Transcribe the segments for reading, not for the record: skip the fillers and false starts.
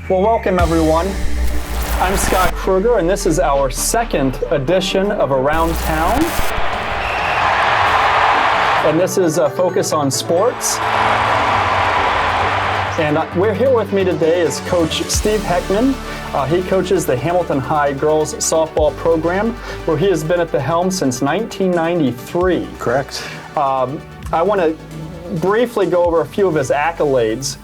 Well, welcome everyone. I'm Scott Kruger, and this is our second edition of Around Town. And this is a focus on sports. And we're here with me today is Coach Steve Heckman. He coaches the Hamilton High girls softball program, where he has been at the helm since 1993. Correct. I want to briefly go over a few of his accolades.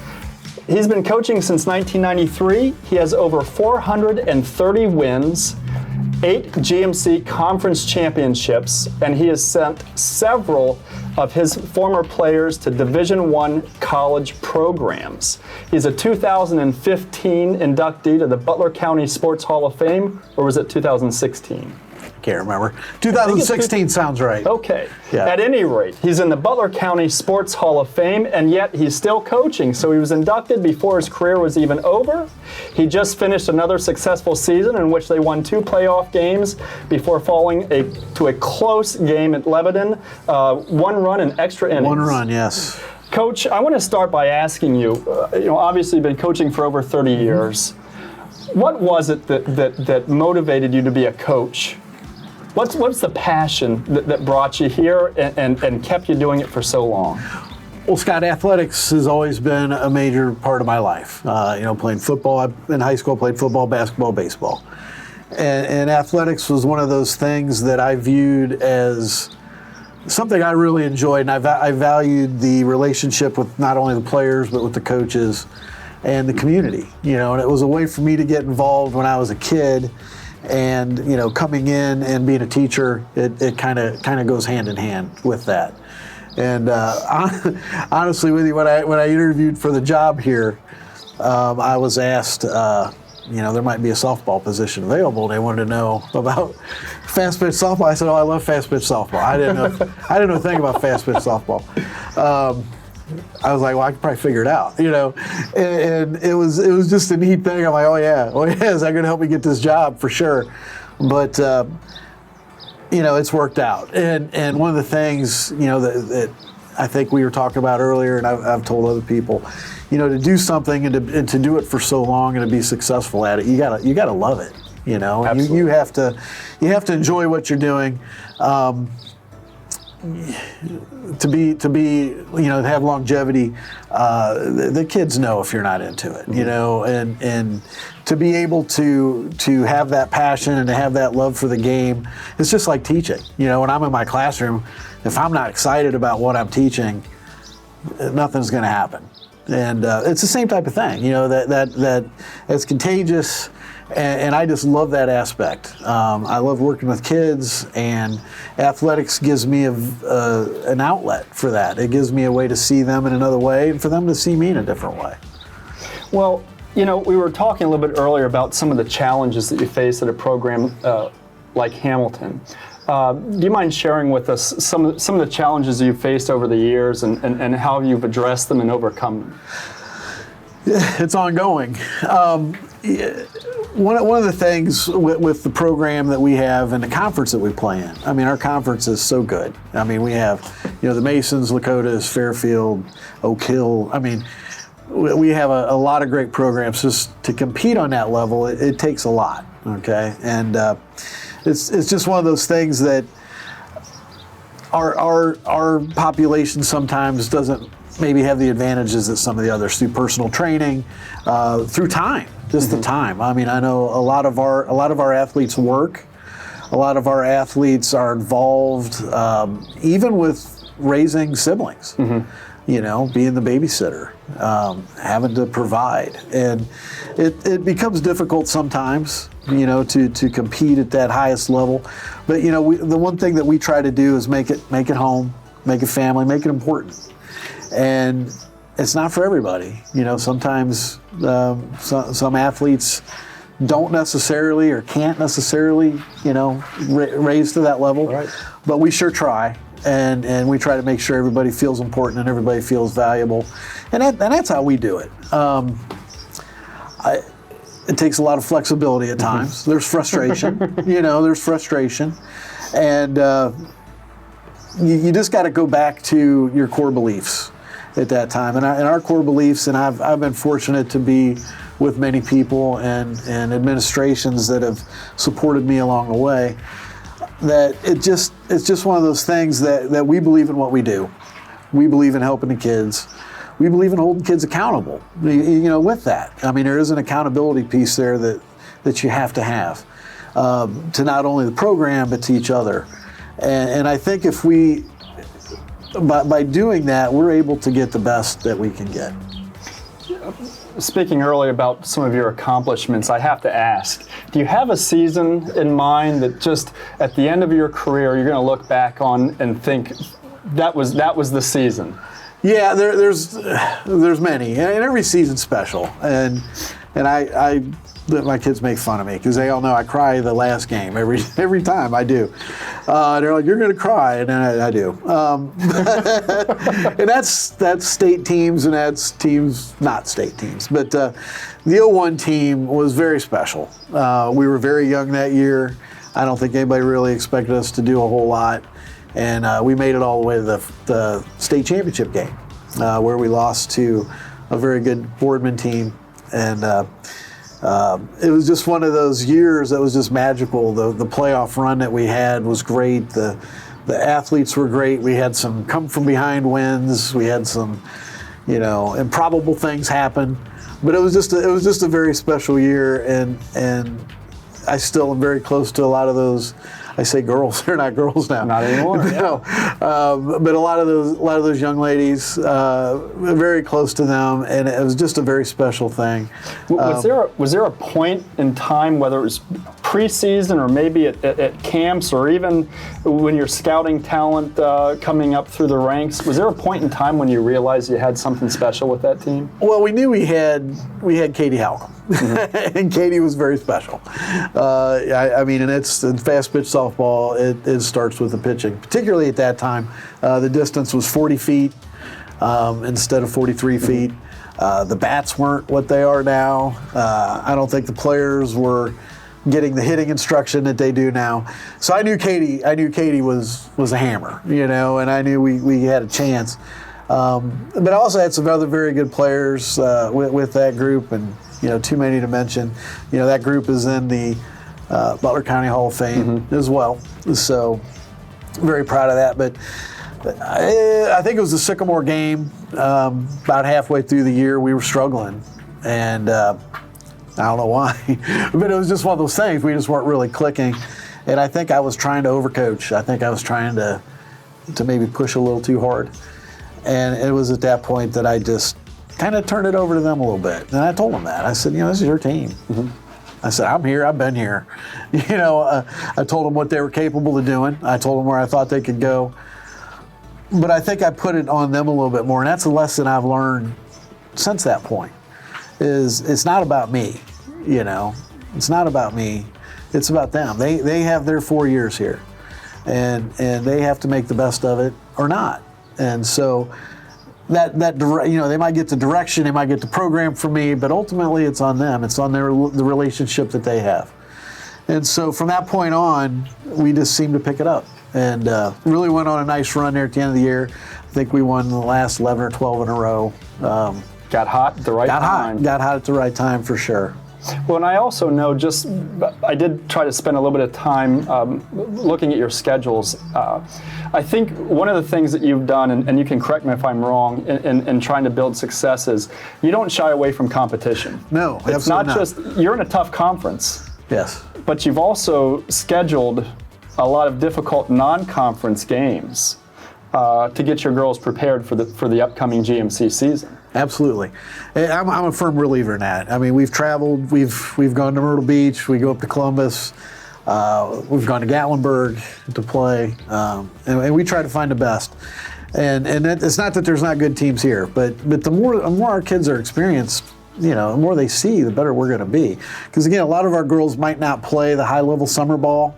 He's been coaching since 1993. He has over 430 wins, 8 GMC conference championships, and he has sent several of his former players to Division I college programs. He's a 2015 inductee to the Butler County Sports Hall of Fame, or was it 2016? Can't remember. 2016 sounds right. Okay. Yeah. At any rate, he's in the Butler County Sports Hall of Fame, and yet he's still coaching. So he was inducted before his career was even over. He just finished another successful season in which they won 2 playoff games before falling to a close game at Lebanon, 1 run in extra innings. 1 run, yes. Coach, I want to start by asking you, obviously you've been coaching for over 30 years. What was it that motivated you to be a coach? What's the passion that brought you here and kept you doing it for so long? Well, Scott, athletics has always been a major part of my life. Playing football in high school, I played football, basketball, baseball. And athletics was one of those things that I viewed as something I really enjoyed, and I valued the relationship with not only the players, but with the coaches and the community. And it was a way for me to get involved when I was a kid. And coming in and being a teacher, it kind of goes hand in hand with that. And honestly, with you, when I interviewed for the job here, I was asked, there might be a softball position available. They wanted to know about fast pitch softball. I said, "Oh, I love fast pitch softball." I didn't know a thing about fast pitch softball. I was like, well, I could probably figure it out, and it was just a neat thing. I'm like, oh yeah, is that going to help me get this job for sure? But it's worked out. And one of the things, that I think we were talking about earlier, and I've told other people, to do something and to do it for so long and to be successful at it, you gotta love it, Absolutely. You have to enjoy what you're doing. To have longevity, the kids know if you're not into it, and to be able to have that passion and to have that love for the game, it's just like teaching. When I'm in my classroom, if I'm not excited about what I'm teaching, nothing's going to happen. And it's the same type of thing, that it's contagious. And I just love that aspect. I love working with kids, and athletics gives me an outlet for that. It gives me a way to see them in another way and for them to see me in a different way. Well, we were talking a little bit earlier about some of the challenges that you face at a program like Hamilton. Do you mind sharing with us some of the challenges you've faced over the years and how you've addressed them and overcome them? It's ongoing. One of the things with the program that we have and the conference that we play in, our conference is so good. We have, the Masons, Lakotas, Fairfield, Oak Hill. We have a lot of great programs. Just to compete on that level, it takes a lot, okay? And it's just one of those things that our population sometimes doesn't maybe have the advantages that some of the others through personal training, through time. Just the time. I know a lot of our athletes work. A lot of our athletes are involved, even with raising siblings. Being the babysitter, having to provide, and it becomes difficult sometimes. To compete at that highest level. But the one thing that we try to do is make it home, make it family, make it important, and it's not for everybody. Sometimes some athletes don't necessarily or can't necessarily, raise to that level. Right. But we sure try, and we try to make sure everybody feels important and everybody feels valuable, and that's how we do it. It takes a lot of flexibility at times. There's frustration, there's frustration, and you just got to go back to your core beliefs at that time. And our core beliefs, and I've been fortunate to be with many people and administrations that have supported me along the way, that it's just one of those things that we believe in what we do. We believe in helping the kids. We believe in holding kids accountable, with that. I mean, there is an accountability piece there that you have to have to not only the program, but to each other. And I think if we, by doing that, we're able to get the best that we can get. Speaking earlier about some of your accomplishments, I have to ask, do you have a season in mind that just at the end of your career you're going to look back on and think that was the season? Yeah, there's many, and every season's special. And my kids make fun of me because they all know I cry the last game every time I do. They're like, "You're going to cry," and then I do. And that's state teams, and that's teams not state teams. But the 01 team was very special. We were very young that year. I don't think anybody really expected us to do a whole lot, and we made it all the way to the state championship game, where we lost to a very good Boardman team, and. It was just one of those years that was just magical. The playoff run that we had was great. The athletes were great. We had some come from behind wins. We had some, improbable things happen. But it was just a very special year, and I still am very close to a lot of those. I say girls; they're not girls now. Not anymore. No, but a lot of those young ladies, very close to them, and it was just a very special thing. Was there a point in time, whether it was preseason or maybe at camps or even when you're scouting talent coming up through the ranks, was there a point in time when you realized you had something special with that team? Well, we knew we had Katie Halcomb. Mm-hmm. And Katie was very special. I mean, and it's in fast pitch softball. It starts with the pitching, particularly at that time. The distance was 40 feet instead of 43 feet. The bats weren't what they are now. I don't think the players were getting the hitting instruction that they do now. So I knew Katie was a hammer, and I knew we had a chance. But I also had some other very good players with that group, and too many to mention. That group is in the Butler County Hall of Fame as well. So very proud of that. But I think it was the Sycamore game. About halfway through the year, we were struggling, and I don't know why, but it was just one of those things. We just weren't really clicking, and I think I was trying to overcoach. I think I was trying to maybe push a little too hard, and it was at that point that I just kind of turned it over to them a little bit. And I told them that. I said, this is your team. Mm-hmm. I said, I'm here. I've been here. I told them what they were capable of doing. I told them where I thought they could go. But I think I put it on them a little bit more, and that's a lesson I've learned since that point. Is it's not about me, It's not about me. It's about them. They have their 4 years here, and they have to make the best of it or not. And so that they might get the direction, they might get the program from me, but ultimately it's on them. It's on the relationship that they have. And so from that point on, we just seemed to pick it up, and really went on a nice run there at the end of the year. I think we won the last 11 or 12 in a row. Got hot at the right time. Got hot at the right time for sure. Well, and I also know I did try to spend a little bit of time looking at your schedules. I think one of the things that you've done, and you can correct me if I'm wrong, in trying to build success is you don't shy away from competition. No, it's not just, you're in a tough conference. Yes. But you've also scheduled a lot of difficult non-conference games to get your girls prepared for the upcoming GMC season. Absolutely. I'm a firm believer in that. I mean, we've traveled, we've gone to Myrtle Beach, we go up to Columbus, we've gone to Gatlinburg to play, and we try to find the best. And it's not that there's not good teams here, but the more our kids are experienced, the more they see, the better we're going to be. Because again, a lot of our girls might not play the high-level summer ball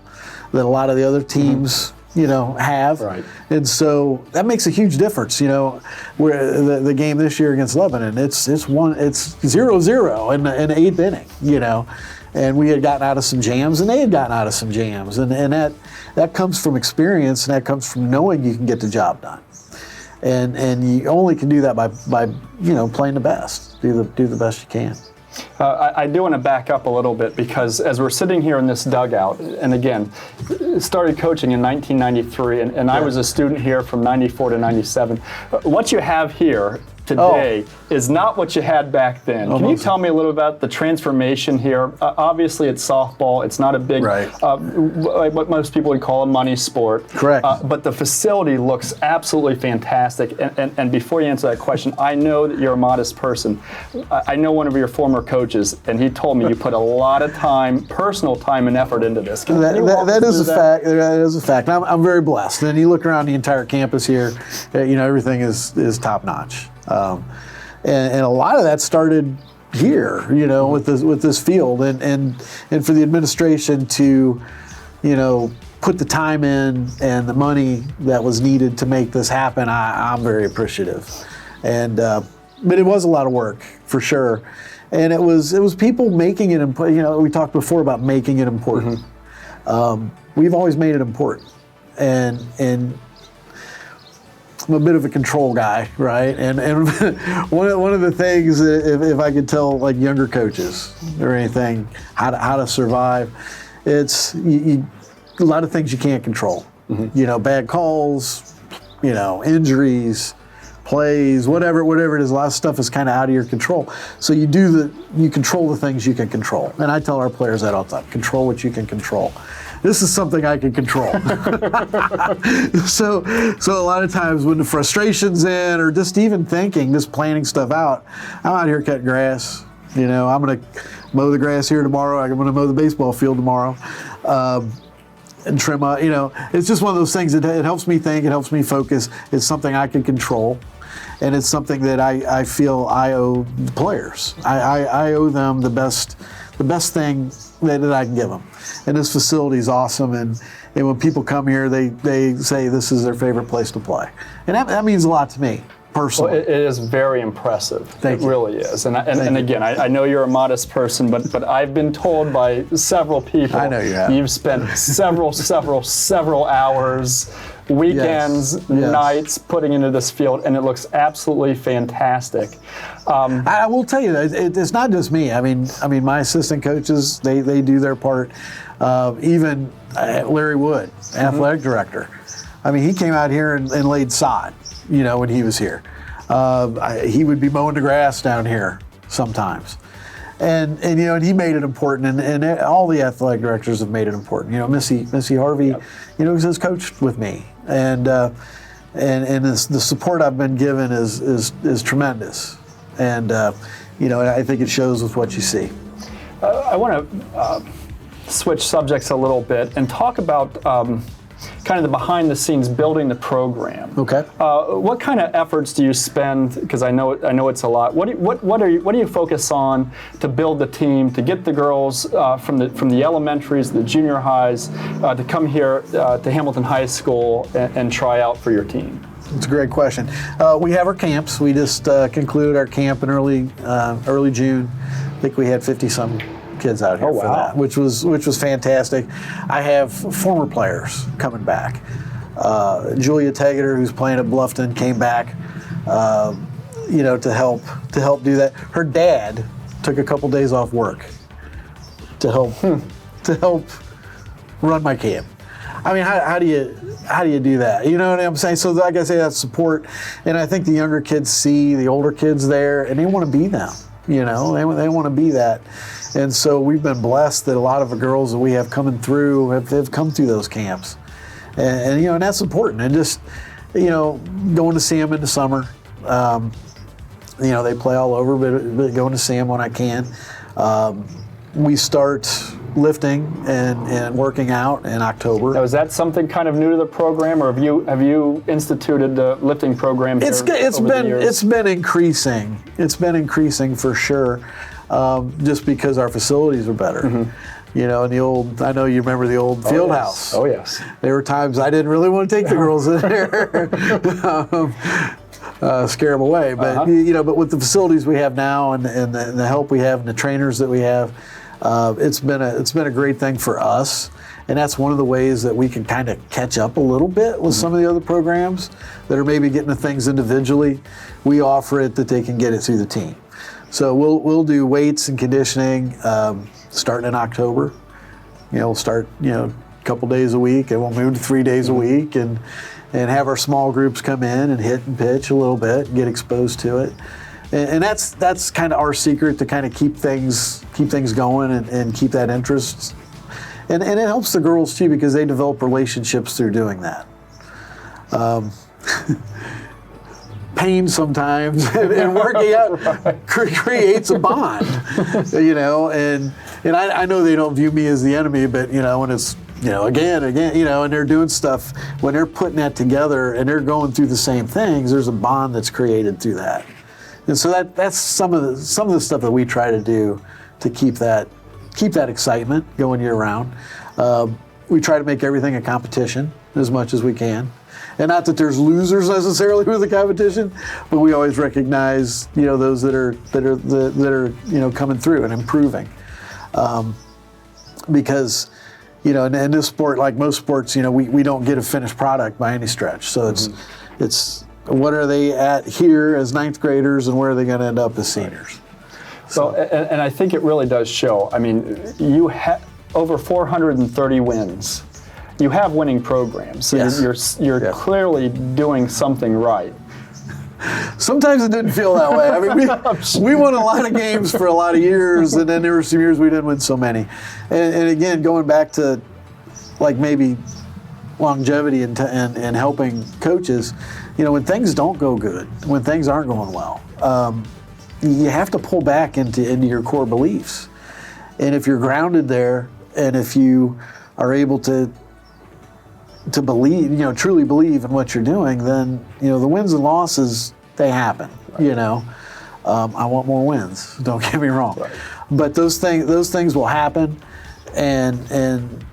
that a lot of the other teams have. Right. And so that makes a huge difference. Where the game this year against Lebanon, it's 0-0 in the eighth inning, and we had gotten out of some jams, and they had gotten out of some jams, and that comes from experience, and that comes from knowing you can get the job done, and you only can do that by playing the best, do the best you can. I do want to back up a little bit, because as we're sitting here in this dugout, and again, started coaching in 1993, and I was a student here from 94 to 97. What you have here today is not what you had back then. Can you tell me a little about the transformation here? Obviously, it's softball. It's not a big, like what most people would call a money sport. Correct. But the facility looks absolutely fantastic. And before you answer that question, I know that you're a modest person. I know one of your former coaches, and he told me you put a lot of time, personal time and effort into this. That is a fact. That is a fact. I'm very blessed. And you look around the entire campus here, everything is top notch. And a lot of that started here, with this field, and for the administration to, put the time in and the money that was needed to make this happen. I'm very appreciative, but it was a lot of work for sure, and it was people making it important. We talked before about making it important. We've always made it important, and I'm a bit of a control guy, right? And one of the things, if I could tell like younger coaches or anything how to survive, it's a lot of things you can't control. Bad calls, injuries, plays, whatever it is. A lot of stuff is kind of out of your control. So you control the things you can control. And I tell our players that all the time: control what you can control. This is something I can control. So a lot of times when the frustration's in, or just even just planning stuff out, I'm out here cutting grass. I'm going to mow the grass here tomorrow. I'm going to mow the baseball field tomorrow, and trim up. It's just one of those things that it helps me think. It helps me focus. It's something I can control, and it's something that I feel I owe the players. I owe them the best thing that I can give them. And this facility is awesome, and when people come here, they say this is their favorite place to play. And that means a lot to me, personally. Well, it is very impressive. Thank you. It really is. And again, I know you're a modest person, but I've been told by several people, I know you have. You've spent several hours, weekends, nights putting into this field, and it looks absolutely fantastic. I will tell you that it's not just me. I mean, my assistant coaches, they do their part. Even Larry Wood, athletic director. He came out here and laid sod, when he was here. He would be mowing the grass down here sometimes. And he made it important, and all the athletic directors have made it important. Missy Harvey, has coached with me, and the support I've been given is tremendous, and I think it shows with what you see. I want to switch subjects a little bit and talk about kind of the behind the scenes building the program. Okay. What kind of efforts do you spend? Because I know it's a lot. What do you focus on to build the team, to get the girls from the elementaries, the junior highs, to come here to Hamilton High School and try out for your team? It's a great question. We have our camps. We just concluded our camp in early June. I think we had 50-some kids out here for that, which was fantastic. I have former players coming back. Julia Tegeter, who's playing at Bluffton, came back, to help do that. Her dad took a couple days off work to help run my camp. How do you do that? You know what I'm saying? So like I say, that's support, and I think the younger kids see the older kids there, and they want to be them. They want to be that. And so we've been blessed that a lot of the girls that we have coming through have come through those camps, and that's important. And just going to see them in the summer, they play all over, but going to see them when I can. We start lifting and working out in October. Now, is that something kind of new to the program, or have you instituted the lifting program here over the years? It's been increasing. It's been increasing for sure, just because our facilities are better. Mm-hmm. I know you remember the old field house. Oh yes. There were times I didn't really want to take the girls in there. Scare them away, but but with the facilities we have now and the help we have and the trainers that we have, it's been a great thing for us, and that's one of the ways that we can kind of catch up a little bit with some of the other programs that are maybe getting the things individually. We offer it that they can get it through the team. So we'll do weights and conditioning starting in October. We'll start a couple days a week, and we'll move to 3 days a week, and have our small groups come in and hit and pitch a little bit, and get exposed to it. And that's kind of our secret to kind of keep things going and keep that interest. And it helps the girls too, because they develop relationships through doing that. Pain sometimes and working out creates a bond, and I know they don't view me as the enemy, but when it's again, and they're doing stuff, when they're putting that together and they're going through the same things, there's a bond that's created through that. And so that's some of the stuff that we try to do to keep that excitement going year round. We try to make everything a competition as much as we can, and not that there's losers necessarily with the competition, but we always recognize those that are coming through and improving, because in this sport, like most sports, we don't get a finished product by any stretch. So it's what are they at here as ninth graders, and where are they going to end up as seniors? So, and I think it really does show. I mean, you have over 430 wins. You have winning programs. So Yes. you're clearly doing something right. Sometimes it didn't feel that way. I mean, we won a lot of games for a lot of years, and then there were some years we didn't win so many. And again, going back to like maybe longevity and helping coaches, when things don't go good, when things aren't going well, you have to pull back into your core beliefs. And if you're grounded there, and if you are able to believe, truly believe in what you're doing, then the wins and losses, they happen. Right. I want more wins. Don't get me wrong. Right. But those things will happen, and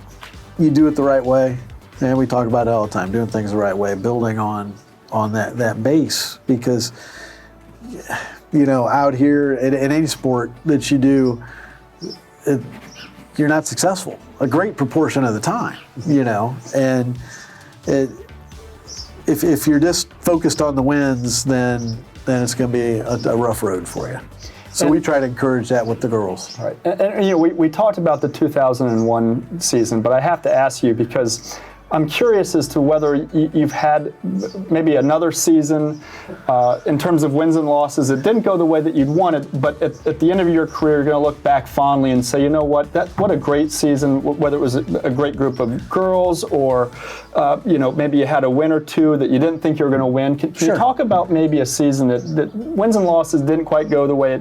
you do it the right way. And we talk about it all the time, doing things the right way, building on that base, because out here in any sport that you do, you're not successful a great proportion of the time, and if you're just focused on the wins, then it's going to be a rough road for you. So we try to encourage that with the girls. Right. And we talked about the 2001 season, but I have to ask you, because I'm curious as to whether you've had maybe another season in terms of wins and losses. It didn't go the way that you'd wanted, but at the end of your career, you're going to look back fondly and say, what a great season, whether it was a great group of girls or, maybe you had a win or two that you didn't think you were going to win. Can Sure. you talk about maybe a season that wins and losses didn't quite go the way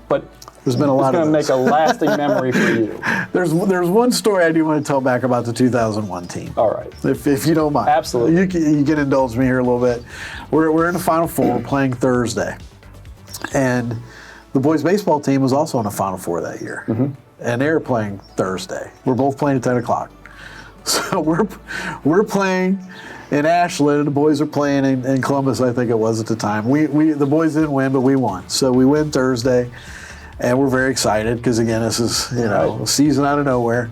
but there's been a lot of it's going to make a lasting memory for you? There's one story I do want to tell back about the 2001 team. All right. If you don't mind. Absolutely. You can indulge me here a little bit. We're in the Final Four. We're playing Thursday. And the boys baseball team was also in the Final Four that year. Mm-hmm. And they were playing Thursday. We're both playing at 10 o'clock. So we're playing in Ashland, and the boys are playing in Columbus, I think it was at the time. The boys didn't win, but we won. So we win Thursday. And we're very excited because, again, this is, a season out of nowhere.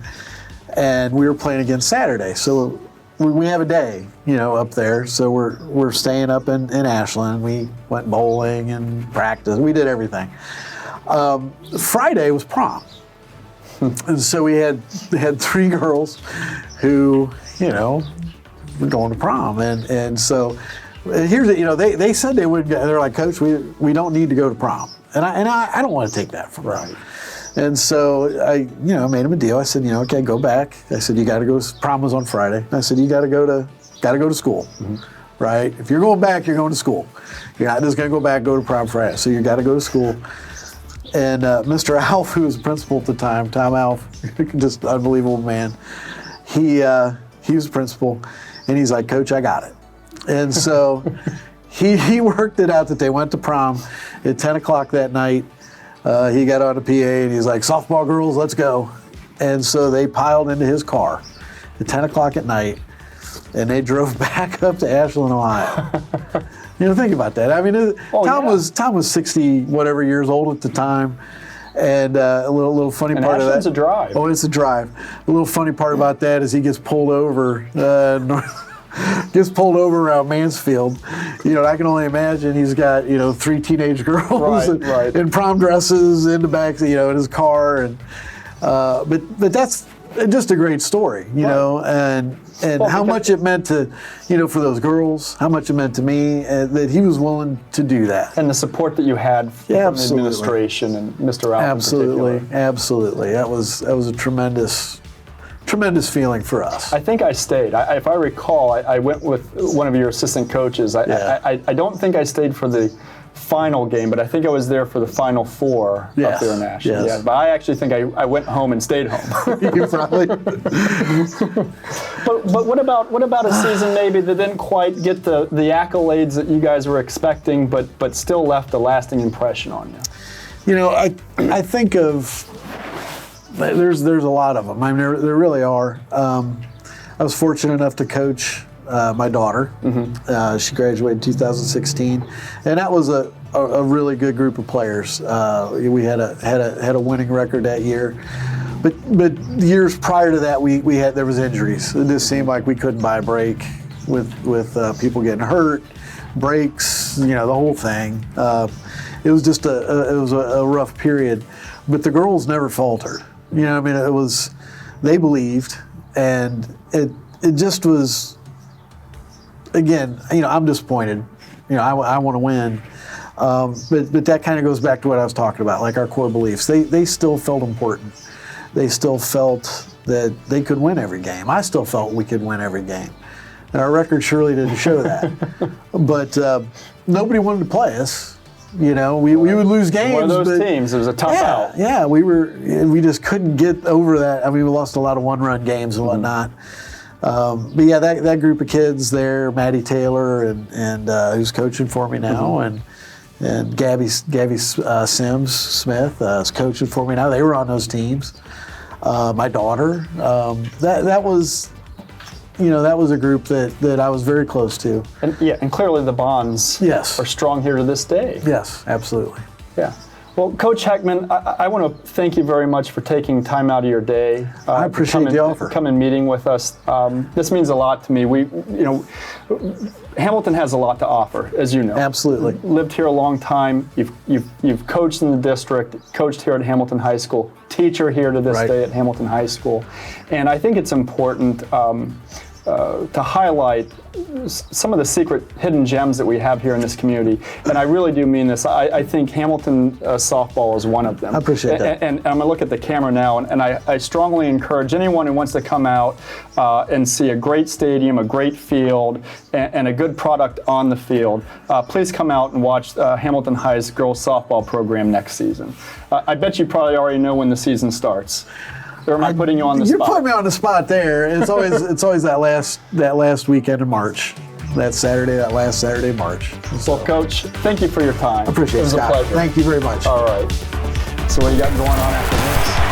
And we were playing again Saturday. So we have a day, up there. So we're staying up in Ashland. We went bowling and practiced. We did everything. Friday was prom. And so we had 3 girls who, were going to prom. And so here's they said they would. They're like, Coach, we don't need to go to prom. And I don't want to take that from them. And so I, made him a deal. I said, okay, go back. I said, you got to go. Prom was on Friday. I said, you got to go to school, mm-hmm. right? If you're going back, you're going to school. You're not just going to go back, go to prom Friday. So you got to go to school. And Mr. Alf, who was principal at the time, Tom Alf, just unbelievable man. He was principal, and he's like, Coach, I got it. And so he worked it out that they went to prom at 10 o'clock that night. He got on the PA and he's like, softball girls, let's go. And so they piled into his car at 10 o'clock at night, and they drove back up to Ashland, Ohio. Think about that. I mean, Tom was 60 whatever years old at the time. And a little funny and part Ashland's of that. a drive. Oh, it's a drive. A little funny part about that is he gets pulled over gets pulled over around Mansfield. I can only imagine he's got 3 teenage girls in prom dresses in the back, in his car, and but that's just a great story, and how much it meant to, for those girls, how much it meant to me, that he was willing to do that. And the support that you had from the administration and Mr. Allen Absolutely, in particular. absolutely. That was a tremendous feeling for us. I think I stayed. If I recall, I went with one of your assistant coaches. I don't think I stayed for the final game, but I think I was there for the Final Four up there in Nashville. Yes. Yeah, but I actually think I went home and stayed home. You probably. But what about a season maybe that didn't quite get the accolades that you guys were expecting, but still left a lasting impression on you? I think of there's a lot of them. I mean, there really are. I was fortunate enough to coach my daughter. She graduated in 2016, and that was a really good group of players. We had a winning record that year, but years prior to that, there was injuries. It just seemed like we couldn't buy a break with people getting hurt, breaks, the whole thing. It was just a rough period, but the girls never faltered. They believed, and it just was. Again, I'm disappointed. I want to win, but that kind of goes back to what I was talking about, like our core beliefs. They still felt important. They still felt that they could win every game. I still felt we could win every game, and our record surely didn't show that. But nobody wanted to play us. We would lose games. One of those teams. It was a tough out. Yeah, we just couldn't get over that. I mean, we lost a lot of one-run games and whatnot. But yeah, that group of kids there, Maddie Taylor and who's coaching for me now, and Gabby Sims Smith is coaching for me now. They were on those teams. My daughter, that was a group that I was very close to. And clearly the bonds are strong here to this day. Yes, absolutely. Yeah. Well, Coach Heckman, I want to thank you very much for taking time out of your day. I appreciate the offer. Come and meeting with us. This means a lot to me. Hamilton has a lot to offer, as you know. Absolutely. Lived here a long time. You've coached in the district, coached here at Hamilton High School, teacher here to this day at Hamilton High School, and I think it's important to highlight some of the secret hidden gems that we have here in this community. And I really do mean this. I think Hamilton softball is one of them. I appreciate that. And I'm going to look at the camera now, and I strongly encourage anyone who wants to come out and see a great stadium, a great field, and a good product on the field. Please come out and watch Hamilton High's girls softball program next season. I bet you probably already know when the season starts. Or am I putting you on the spot? You're putting me on the spot there. It's always that last weekend of March. That last Saturday of March. Well, Coach, thank you for your time. I appreciate it. It was a pleasure. Thank you very much. All right. So what do you got going on after this?